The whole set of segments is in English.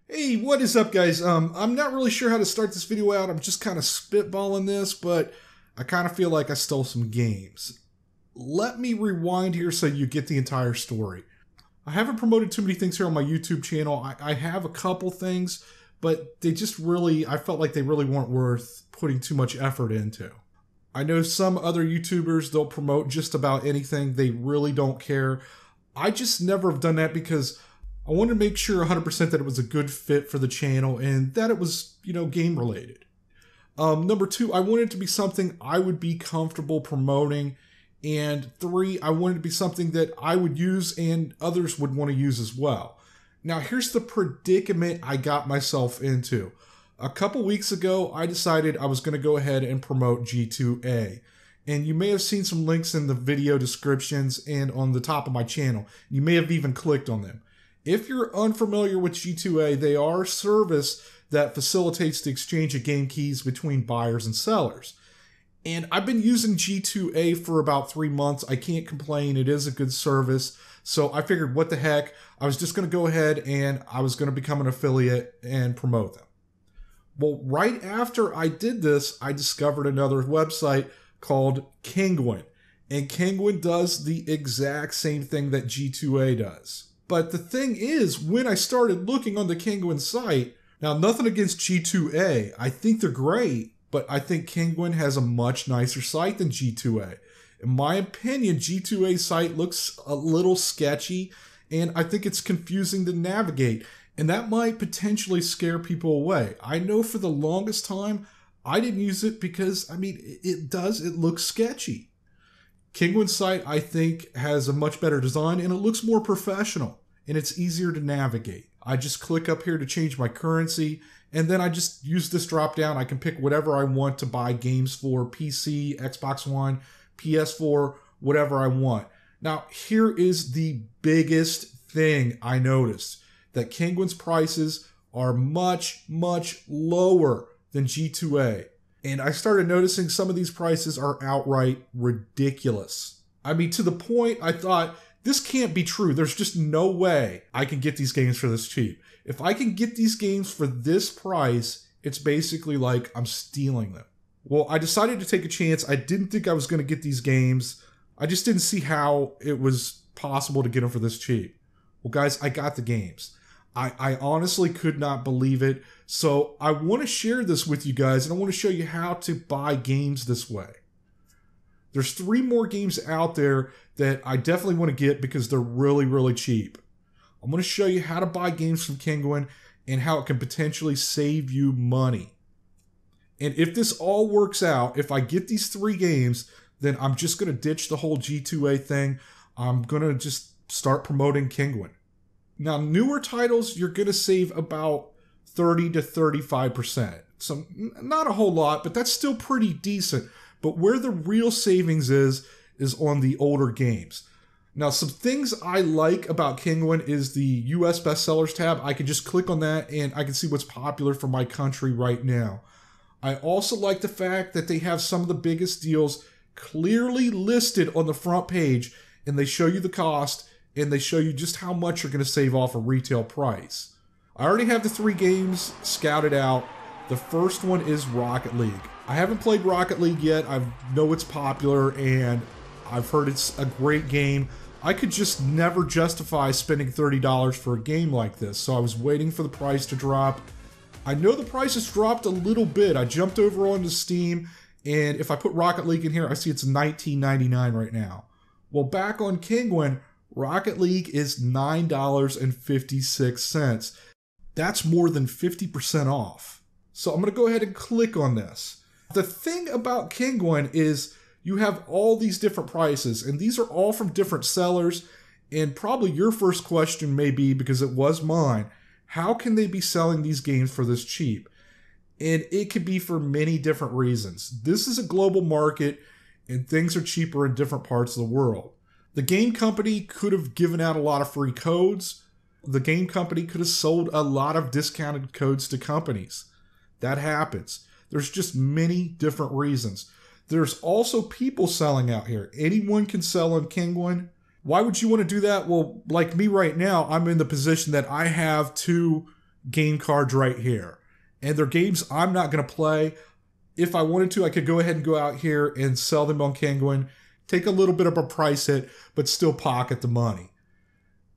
Hey, what is up, guys? I'm not really sure how to start this video out. I'm just kind of spitballing this, but I kind of feel like I stole some games. Let me rewind here so you get the entire story. I haven't promoted too many things here on my YouTube channel. I have a couple things, but they just really, I felt like they really weren't worth putting too much effort into. I know some other YouTubers, they'll promote just about anything. They really don't care. I just never have done that because I wanted to make sure 100% that it was a good fit for the channel and that it was, game related. Number two, I wanted it to be something I would be comfortable promoting. And three, I wanted it to be something that I would use and others would want to use as well. Now, here's the predicament I got myself into. A couple weeks ago, I decided I was going to go ahead and promote G2A. And you may have seen some links in the video descriptions and on the top of my channel. You may have even clicked on them. If you're unfamiliar with G2A, they are a service that facilitates the exchange of game keys between buyers and sellers. And I've been using G2A for about 3 months. I can't complain. It is a good service. So I figured, what the heck? I was just going to go ahead and I was going to become an affiliate and promote them. Well, right after I did this, I discovered another website called Kinguin. And Kinguin does the exact same thing that G2A does. But the thing is, when I started looking on the Kinguin site, now nothing against G2A, I think they're great, but I think Kinguin has a much nicer site than G2A. In my opinion, G2A site looks a little sketchy, and I think it's confusing to navigate, and that might potentially scare people away. I know for the longest time, I didn't use it because, it looks sketchy. Kinguin's site, I think, has a much better design and it looks more professional and it's easier to navigate. I just click up here to change my currency and then I just use this drop down. I can pick whatever I want to buy games for: PC, Xbox One, PS4, whatever I want. Now, here is the biggest thing I noticed, that Kinguin's prices are much, much lower than G2A. And I started noticing some of these prices are outright ridiculous. To the point I thought, this can't be true. There's just no way I can get these games for this cheap. If I can get these games for this price, it's basically like I'm stealing them. Well, I decided to take a chance. I didn't think I was going to get these games. I just didn't see how it was possible to get them for this cheap. Well, guys, I got the games. I honestly could not believe it. So I want to share this with you guys, and I want to show you how to buy games this way. There's 3 more games out there that I definitely want to get because they're really, really cheap. I'm going to show you how to buy games from Kinguin and how it can potentially save you money. And if this all works out, if I get these 3 games, then I'm just going to ditch the whole G2A thing. I'm going to just start promoting Kinguin. Now, newer titles, you're going to save about 30 to 35%. So not a whole lot, but that's still pretty decent. But where the real savings is on the older games. Now, some things I like about Kinguin is the US bestsellers tab. I can just click on that and I can see what's popular for my country right now. I also like the fact that they have some of the biggest deals clearly listed on the front page, and they show you the cost and they show you just how much you're going to save off a retail price. I already have the 3 games scouted out. The first one is Rocket League. I haven't played Rocket League yet. I know it's popular and I've heard it's a great game. I could just never justify spending $30 for a game like this, so I was waiting for the price to drop. I know the price has dropped a little bit. I jumped over onto Steam, and if I put Rocket League in here, I see it's $19.99 right now. Well, back on Kinguin, Rocket League is $9.56. That's more than 50% off. So I'm going to go ahead and click on this. The thing about Kinguin is you have all these different prices, and these are all from different sellers. And probably your first question may be, because it was mine, how can they be selling these games for this cheap? And it could be for many different reasons. This is a global market, and things are cheaper in different parts of the world. The game company could have given out a lot of free codes. The game company could have sold a lot of discounted codes to companies. That happens. There's just many different reasons. There's also people selling out here. Anyone can sell on Kinguin. Why would you want to do that? Well, like me right now, I'm in the position that I have 2 game cards right here. And they're games I'm not going to play. If I wanted to, I could go ahead and go out here and sell them on Kinguin, take a little bit of a price hit, but still pocket the money.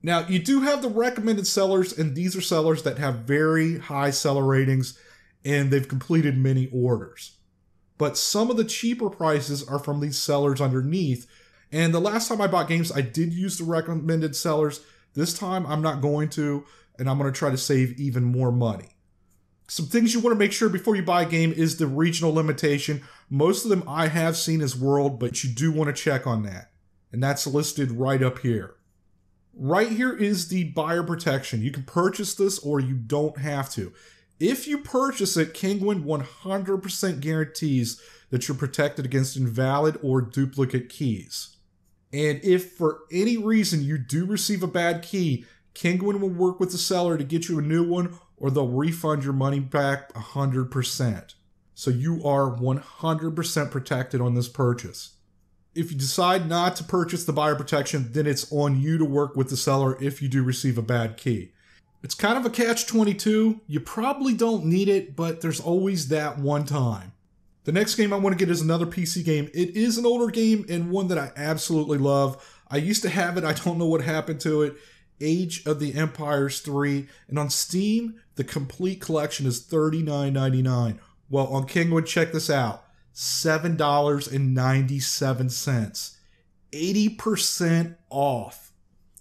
Now, you do have the recommended sellers, and these are sellers that have very high seller ratings, and they've completed many orders. But some of the cheaper prices are from these sellers underneath. And the last time I bought games, I did use the recommended sellers. This time, I'm not going to, and I'm going to try to save even more money. Some things you want to make sure before you buy a game is the regional limitation. Most of them I have seen as world, but you do want to check on that. And that's listed right up here. Right here is the buyer protection. You can purchase this or you don't have to. If you purchase it, Kinguin 100% guarantees that you're protected against invalid or duplicate keys. And if for any reason you do receive a bad key, Kinguin will work with the seller to get you a new one, or they'll refund your money back 100%. So you are 100% protected on this purchase. If you decide not to purchase the buyer protection, then it's on you to work with the seller if you do receive a bad key. It's kind of a catch-22. You probably don't need it, but there's always that one time. The next game I want to get is another PC game. It is an older game and one that I absolutely love. I used to have it. I don't know what happened to it. Age of the Empires 3. And on Steam, the complete collection is $39.99. Well, on Kinguin, check this out. $7.97. 80% off.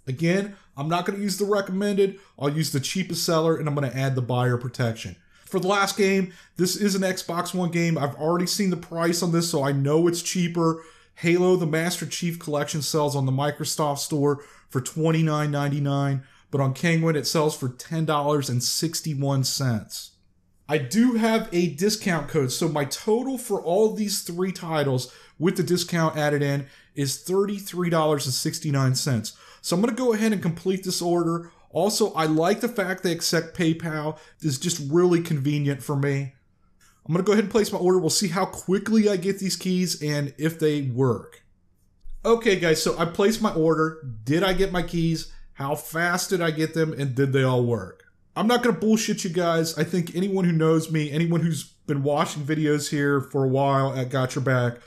Again, I'm not going to use the recommended. I'll use the cheapest seller, and I'm going to add the buyer protection. For the last game, this is an Xbox One game. I've already seen the price on this, so I know it's cheaper. Halo, the Master Chief Collection sells on the Microsoft Store for $29.99, but on Kinguin it sells for $10.61. I do have a discount code, so my total for all these three titles with the discount added in is $33.69. So I'm going to go ahead and complete this order. Also, I like the fact they accept PayPal. It's just really convenient for me. I'm going to go ahead and place my order. We'll see how quickly I get these keys and if they work. Okay, guys, so I placed my order. Did I get my keys? How fast did I get them? And did they all work? I'm not going to bullshit you guys. I think anyone who knows me, anyone who's been watching videos here for a while at Got Your Back,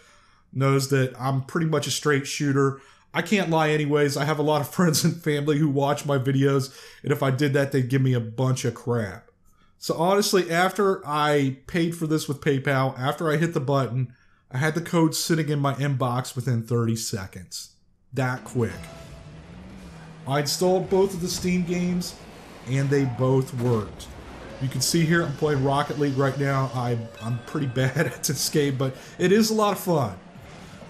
knows that I'm pretty much a straight shooter. I can't lie anyways. I have a lot of friends and family who watch my videos, and if I did that, they'd give me a bunch of crap. So honestly, after I paid for this with PayPal, after I hit the button, I had the code sitting in my inbox within 30 seconds. That quick. I installed both of the Steam games, and they both worked. You can see here I'm playing Rocket League right now. I'm pretty bad at this game, but it is a lot of fun.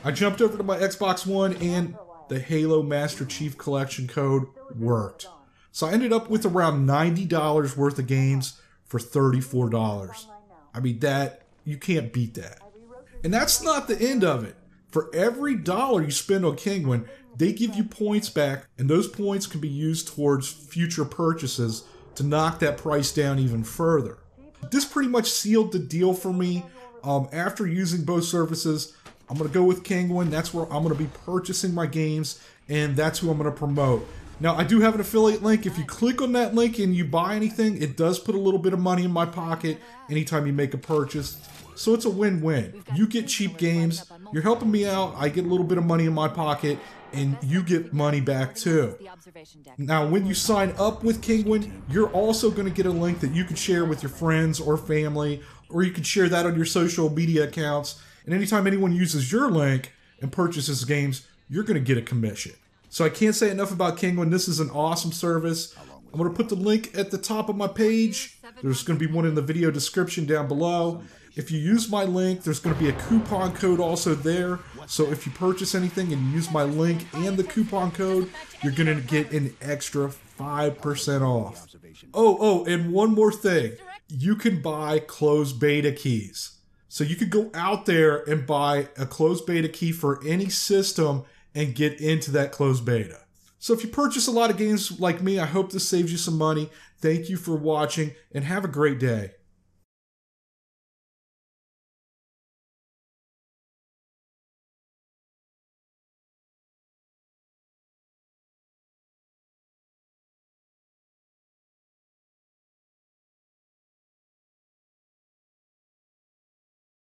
I jumped over to my Xbox One, and the Halo Master Chief Collection code worked. So I ended up with around $90 worth of games for $34. I mean, you can't beat that. And that's not the end of it. For every dollar you spend on Kinguin, they give you points back, and those points can be used towards future purchases to knock that price down even further. This pretty much sealed the deal for me. After using both services, I'm going to go with Kinguin. That's where I'm going to be purchasing my games, and that's who I'm going to promote. Now, I do have an affiliate link. If you click on that link and you buy anything, it does put a little bit of money in my pocket anytime you make a purchase. So it's a win-win. You get cheap games, you're helping me out, I get a little bit of money in my pocket, and you get money back too. Now, when you sign up with Kinguin, you're also going to get a link that you can share with your friends or family, or you can share that on your social media accounts. And anytime anyone uses your link and purchases games, you're going to get a commission. So I can't say enough about Kinguin. This is an awesome service. I'm going to put the link at the top of my page. There's going to be one in the video description down below. If you use my link, there's going to be a coupon code also there. So if you purchase anything and you use my link and the coupon code, you're going to get an extra 5% off. Oh, and one more thing. You can buy closed beta keys. So you could go out there and buy a closed beta key for any system and get into that closed beta. So if you purchase a lot of games like me, I hope this saves you some money. Thank you for watching and have a great day.